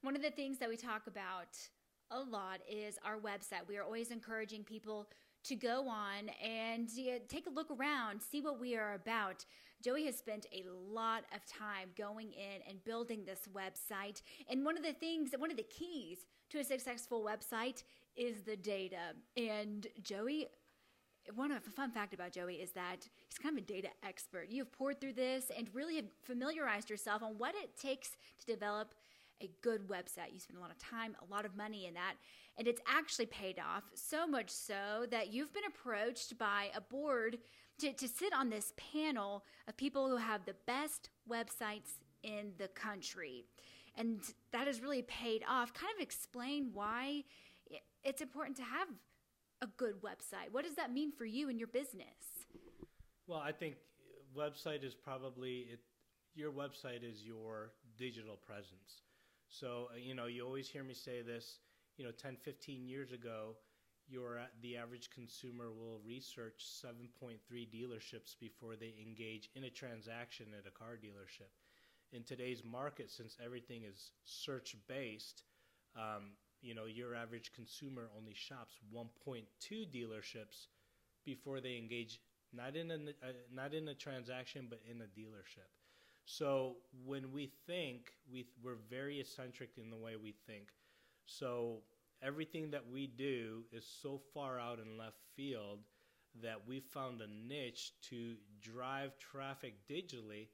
One of the things that we talk about a lot is our website. We are always encouraging people to go on and take a look around, see what we are about. Joey has spent a lot of time going in and building this website. And one of the keys to a successful website is the data. And Joey, a fun fact about Joey is that he's kind of a data expert. You've poured through this and really have familiarized yourself on what it takes to develop a good website. You spend a lot of time, a lot of money in that, and it's actually paid off, so much so that you've been approached by a board to sit on this panel of people who have the best websites in the country. And that has really paid off. Kind of explain why it's important to have a good website. What does that mean for you and your business? Well, I think website is your website is your digital presence. So, you always hear me say this, 10, 15 years ago, the average consumer will research 7.3 dealerships before they engage in a transaction at a car dealership. In today's market, since everything is search-based, your average consumer only shops 1.2 dealerships before they engage not in a transaction, but in a dealership. So when we think, we're very eccentric in the way we think. So everything that we do is so far out in left field that we found a niche to drive traffic digitally,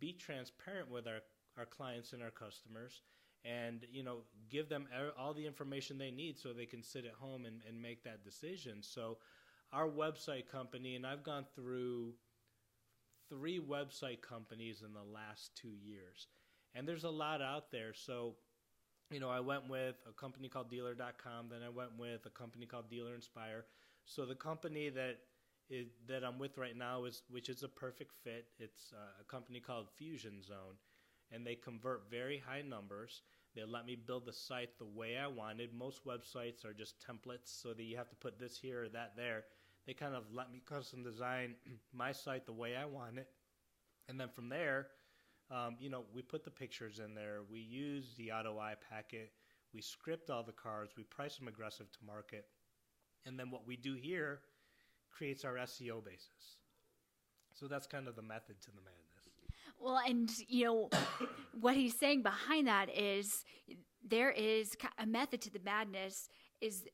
be transparent with our clients and our customers, and give them all the information they need so they can sit at home and make that decision. So our website company, and I've gone through 3 website companies in the last 2 years. And there's a lot out there. So, I went with a company called Dealer.com. Then I went with a company called Dealer Inspire. So the company that I'm with right now which is a perfect fit. It's a company called Fusion Zone. And they convert very high numbers. They let me build the site the way I wanted. Most websites are just templates so that you have to put this here or that there. They kind of let me custom design my site the way I want it. And then from there, we put the pictures in there. We use the AutoEye packet. We script all the cars. We price them aggressive to market. And then what we do here creates our SEO basis. So that's kind of the method to the madness. Well, and, what he's saying behind that is there is a method to the madness is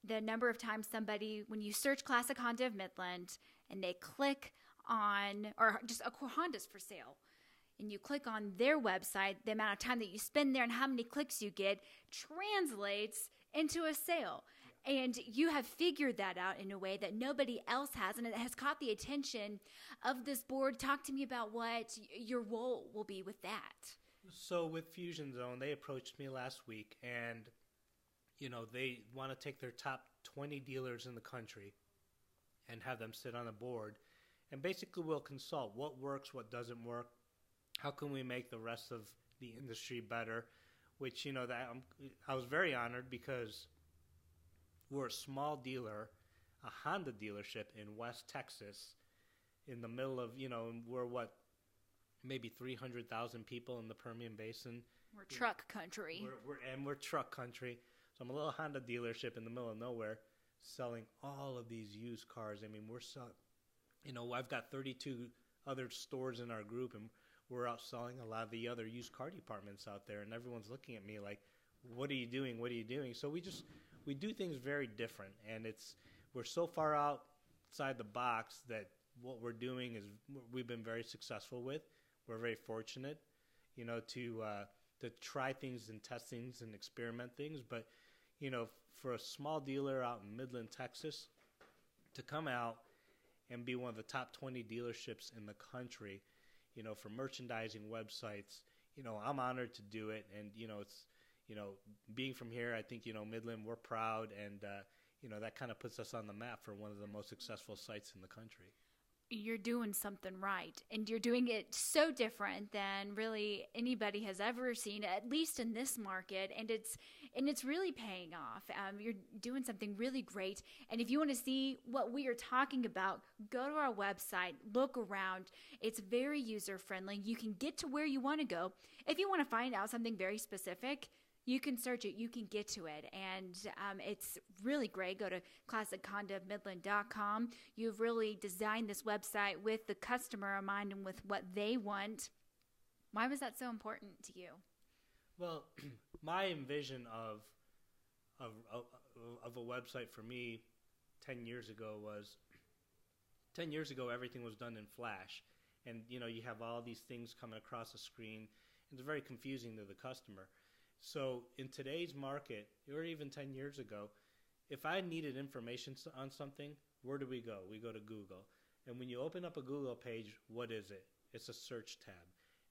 the number of times somebody, when you search Classic Honda of Midland and they click on, or just a Honda's for sale, and you click on their website, the amount of time that you spend there and how many clicks you get translates into a sale. And you have figured that out in a way that nobody else has, and it has caught the attention of this board. Talk to me about what your role will be with that. So with Fusion Zone, they approached me last week, and they want to take their top 20 dealers in the country and have them sit on a board. And basically we'll consult what works, what doesn't work, how can we make the rest of the industry better, which, I was very honored because we're a small dealer, a Honda dealership in West Texas, in the middle of, we're maybe 300,000 people in the Permian Basin. We're truck country. We're truck country. So I'm a little Honda dealership in the middle of nowhere selling all of these used cars. I mean, we're selling, I've got 32 other stores in our group, and we're out selling a lot of the other used car departments out there, and everyone's looking at me like, what are you doing? What are you doing? So we do things very different, and we're so far outside the box that what we're doing is we've been very successful with. We're very fortunate, to try things and test things and experiment things. But, for a small dealer out in Midland, Texas, to come out and be one of the top 20 dealerships in the country, for merchandising websites, I'm honored to do it. And, it's, being from here, I think, Midland, we're proud. And, that kind of puts us on the map for one of the most successful sites in the country. You're doing something right, and you're doing it so different than really anybody has ever seen, at least in this market, and it's really paying off. You're doing something really great, and if you want to see what we are talking about, go to our website, look around. It's very user-friendly. You can get to where you want to go. If you want to find out something very specific, You can search it. You can get to it. And it's really great. Go to classichondaofmidland.com. You've really designed this website with the customer in mind and with what they want. Why was that so important to you? Well, my envision of a website for me 10 years ago was 10 years ago everything was done in Flash. And, you have all these things coming across the screen. It's very confusing to the customer. So in today's market, or even 10 years ago, if I needed information on something, where do we go? We go to Google. And when you open up a Google page, what is it? It's a search tab.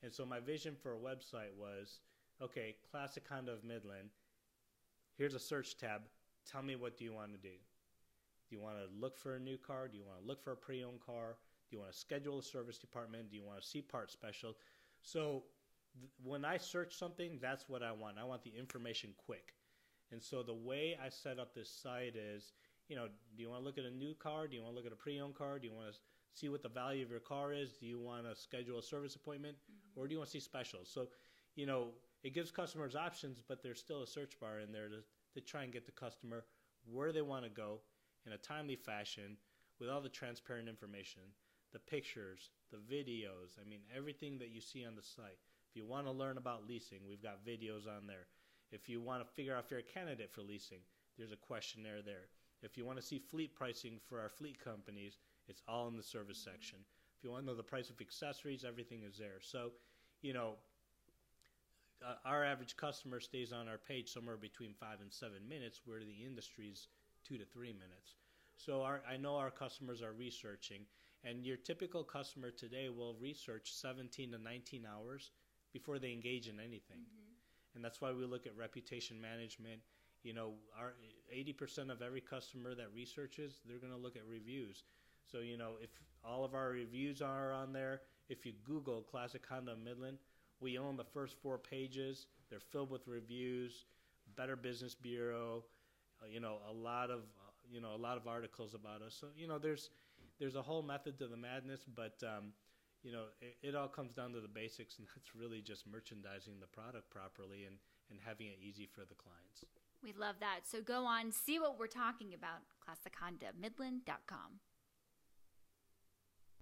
And so my vision for a website was, okay, Classic Honda of Midland, here's a search tab. Tell me, what do you want to do? Do you want to look for a new car? Do you want to look for a pre-owned car? Do you want to schedule a service department? Do you want to see part special? So when I search something, that's what I want. I want the information quick. And so the way I set up this site is, do you want to look at a new car? Do you want to look at a pre-owned car? Do you want to see what the value of your car is? Do you want to schedule a service appointment? Or do you want to see specials? So, it gives customers options, but there's still a search bar in there to try and get the customer where they want to go in a timely fashion with all the transparent information, the pictures, the videos, everything that you see on the site. If you want to learn about leasing, we've got videos on there. If you want to figure out if you're a candidate for leasing, there's a questionnaire there. If you want to see fleet pricing for our fleet companies, it's all in the service section. If you want to know the price of accessories, everything is there. So, our average customer stays on our page somewhere between 5 and 7 minutes, where the industry's 2 to 3 minutes. So I know our customers are researching, and your typical customer today will research 17 to 19 hours before they engage in anything. And that's why we look at reputation management. Our 80% of every customer that researches, they're going to look at reviews. So, if all of our reviews are on there, if you Google Classic Honda of Midland, we own the first 4 pages. They're filled with reviews, Better Business Bureau, a lot of articles about us. So, there's a whole method to the madness, but it all comes down to the basics, and that's really just merchandising the product properly and having it easy for the clients. We love that. So go on, see what we're talking about, classichondaofmidland.com.